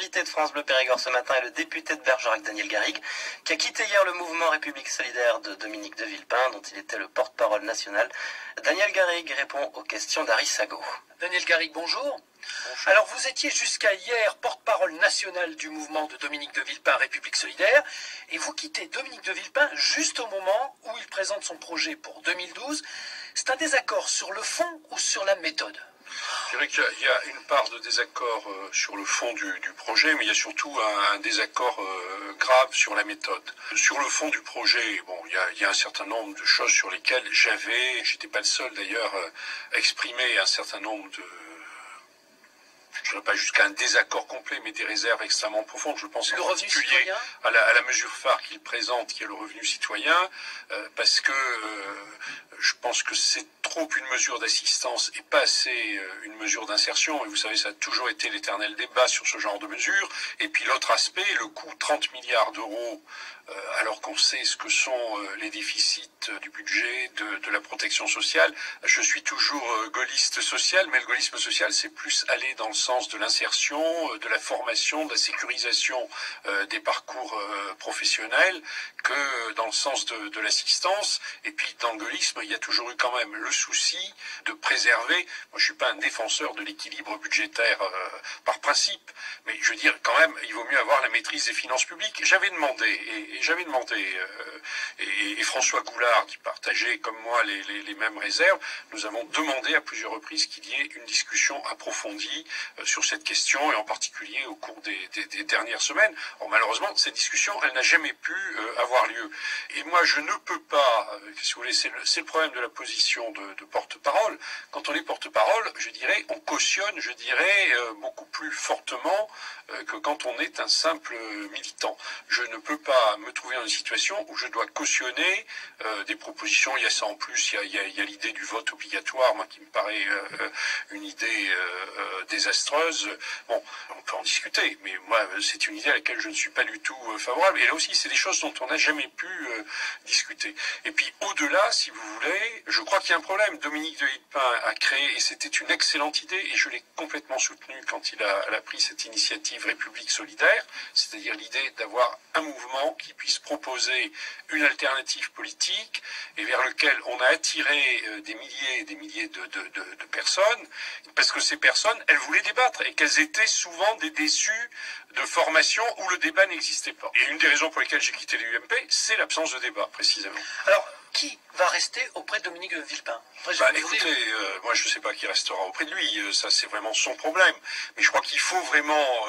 L'invité de France Bleu Périgord ce matin est le député de Bergerac, Daniel Garrigue, qui a quitté hier le mouvement République solidaire de Dominique de Villepin, dont il était le porte-parole national. Daniel Garrigue répond aux questions d'Harry Sago. Daniel Garrigue, bonjour. Bonjour. Alors, vous étiez jusqu'à hier porte-parole national du mouvement de Dominique de Villepin, République solidaire, et vous quittez Dominique de Villepin juste au moment où il présente son projet pour 2012. C'est un désaccord sur le fond ou sur la méthode? Je dirais qu'il y a une part de désaccord sur le fond du projet, mais il y a surtout un désaccord grave sur la méthode. Sur le fond du projet, bon, il y a un certain nombre de choses sur lesquelles j'étais pas le seul d'ailleurs, exprimé un certain nombre de... Je ne dirais pas jusqu'à un désaccord complet, mais des réserves extrêmement profondes. Je pense en particulier à la mesure phare qu'il présente, qui est le revenu citoyen, parce que je pense que c'est trop une mesure d'assistance et pas assez une mesure d'insertion. Et vous savez, ça a toujours été l'éternel débat sur ce genre de mesure. Et puis l'autre aspect, le coût 30 milliards d'euros, alors qu'on sait ce que sont les déficits du budget de la protection sociale. Je suis toujours gaulliste social, mais le gaullisme social, c'est plus aller dans le sens de l'insertion, de la formation, de la sécurisation des parcours professionnels que dans le sens de l'assistance. Et puis dans le gaullisme, il y a toujours eu quand même le souci de préserver, moi je suis pas un défenseur de l'équilibre budgétaire par principe, mais je veux dire quand même, il vaut mieux avoir la maîtrise des finances publiques. J'avais demandé, et François Goulard, qui partageait comme moi les mêmes réserves, nous avons demandé à plusieurs reprises qu'il y ait une discussion approfondie sur cette question, et en particulier au cours des dernières semaines. Or, malheureusement, cette discussion, elle n'a jamais pu avoir lieu. Et moi, je ne peux pas, si vous voulez, c'est le problème de la position de porte-parole. Quand on est porte-parole, je dirais, on cautionne, je dirais, beaucoup plus fortement que quand on est un simple militant. Je ne peux pas me trouver dans une situation où je dois cautionner des propositions. Il y a ça en plus, il y a l'idée du vote obligatoire, moi, qui me paraît une idée désastreuse. Bon, on peut en discuter, mais moi, c'est une idée à laquelle je ne suis pas du tout favorable. Et là aussi, c'est des choses dont on n'a jamais pu discuter. Et puis, au-delà, si vous voulez, je crois qu'il y a un problème. Dominique de Villepin a créé, et c'était une excellente idée, et je l'ai complètement soutenue quand il a pris cette initiative République solidaire, c'est-à-dire l'idée d'avoir un mouvement qui puisse proposer une alternative politique et vers lequel on a attiré des milliers et des milliers de personnes, parce que ces personnes, elles voulaient débattre et qu'elles étaient souvent des déçues de formation où le débat n'existait pas. Et une des raisons pour lesquelles j'ai quitté l'UMP, c'est l'absence de débat, précisément. Alors, qui va rester auprès de Dominique de Villepin? Écoutez, moi je ne sais pas qui restera auprès de lui, ça c'est vraiment son problème. Mais je crois qu'il faut vraiment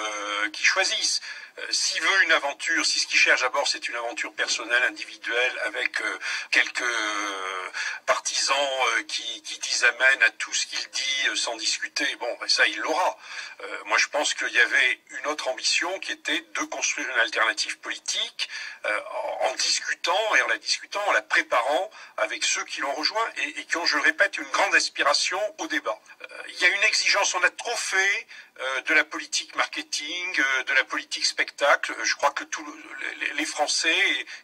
qu'il choisisse. S'il veut une aventure, si ce qu'il cherche d'abord c'est une aventure personnelle, individuelle, avec quelques partisans qui disent amen à tout ce qu'il dit sans discuter, bon, ben ça il l'aura. Moi je pense qu'il y avait une autre ambition qui était de construire une alternative politique en discutant et en la discutant, en la préparant avec ceux qui l'ont rejoint et qui ont, je le répète, une grande aspiration au débat. Il y a une exigence, on a trop fait de la politique marketing, de la politique spectacle. Je crois que tous les Français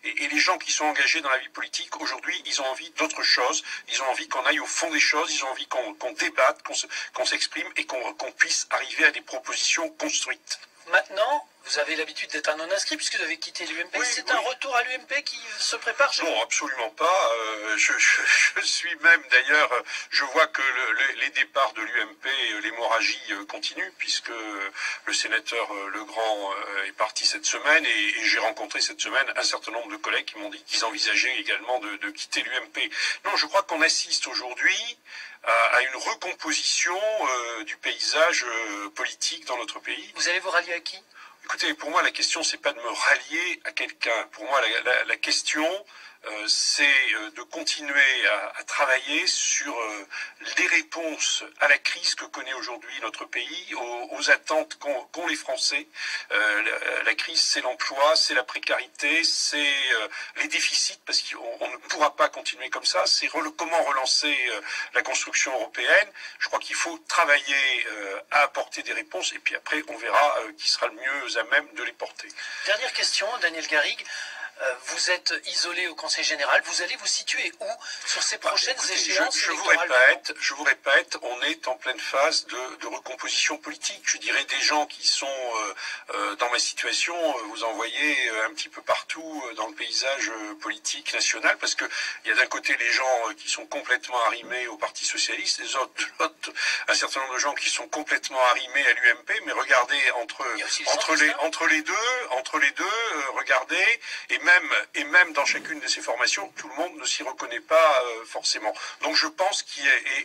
et les gens qui sont engagés dans la vie politique, aujourd'hui, ils ont envie d'autre chose. Ils ont envie qu'on aille au fond des choses, ils ont envie qu'on débatte, qu'on s'exprime et qu'on puisse arriver à des propositions construites. Maintenant, vous avez l'habitude d'être un non-inscrit puisque vous avez quitté l'UMP. Oui, c'est un retour à l'UMP qui se prépare chez vous? Non, absolument pas. Je suis même, d'ailleurs, je vois que les départs de l'UMP, l'hémorragie continue, puisque le sénateur Legrand est parti cette semaine et j'ai rencontré cette semaine un certain nombre de collègues qui m'ont dit qu'ils envisageaient également de quitter l'UMP. Non, je crois qu'on assiste aujourd'hui à une recomposition du paysage politique dans notre pays. Vous allez vous rallier à qui? Écoutez, pour moi, la question, c'est pas de me rallier à quelqu'un. Pour moi, la question, c'est de continuer à travailler sur les réponses à la crise que connaît aujourd'hui notre pays, aux attentes qu'ont les Français. La crise, c'est l'emploi, c'est la précarité, c'est les déficits, parce qu'on ne pourra pas continuer comme ça. C'est comment relancer la construction européenne. Je crois qu'il faut travailler à apporter des réponses, et puis après, on verra qui sera le mieux à même de les porter. Dernière question, Daniel Garrigue. Vous êtes isolé au Conseil général. Vous allez vous situer où sur ces prochaines Écoutez, échéances je électorales? vous répète, on est en pleine phase de recomposition politique. Je dirais des gens qui sont dans ma situation, vous en voyez un petit peu partout dans le paysage politique national, parce que il y a d'un côté les gens qui sont complètement arrimés au Parti socialiste, les autres, de l'autre, un certain nombre de gens qui sont complètement arrimés à l'UMP. Mais regardez entre les deux, regardez, et même dans chacune de ces formations, tout le monde ne s'y reconnaît pas forcément. Donc je pense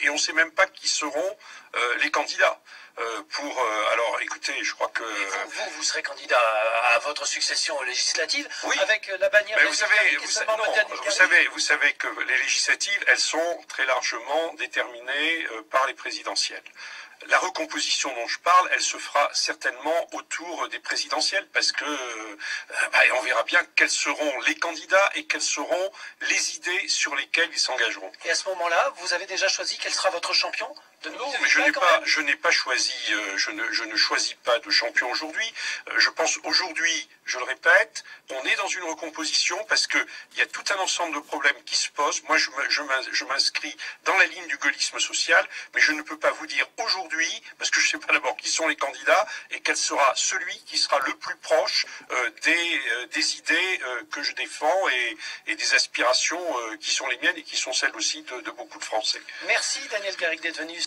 et on ne sait même pas qui seront les candidats. Alors écoutez, je crois que... Vous serez candidat à votre succession aux législatives, oui, avec la bannière mais Daniel Garrigue vous savez que les législatives, elles sont très largement déterminées par les présidentielles. La recomposition dont je parle, elle se fera certainement autour des présidentielles, parce que on verra bien quels seront les candidats et quelles seront les idées sur lesquelles ils s'engageront. Et à ce moment-là, vous avez déjà choisi quel sera votre champion? Non, mais je n'ai pas choisi, je ne choisis pas de champion aujourd'hui. Je pense aujourd'hui, je le répète, on est dans une recomposition parce que il y a tout un ensemble de problèmes qui se posent. Moi, je m'inscris dans la ligne du gaullisme social, mais je ne peux pas vous dire aujourd'hui, parce que je ne sais pas d'abord qui sont les candidats et quel sera celui qui sera le plus proche des idées que je défends et des aspirations qui sont les miennes et qui sont celles aussi de beaucoup de Français. Merci Daniel Garrigue d'être venu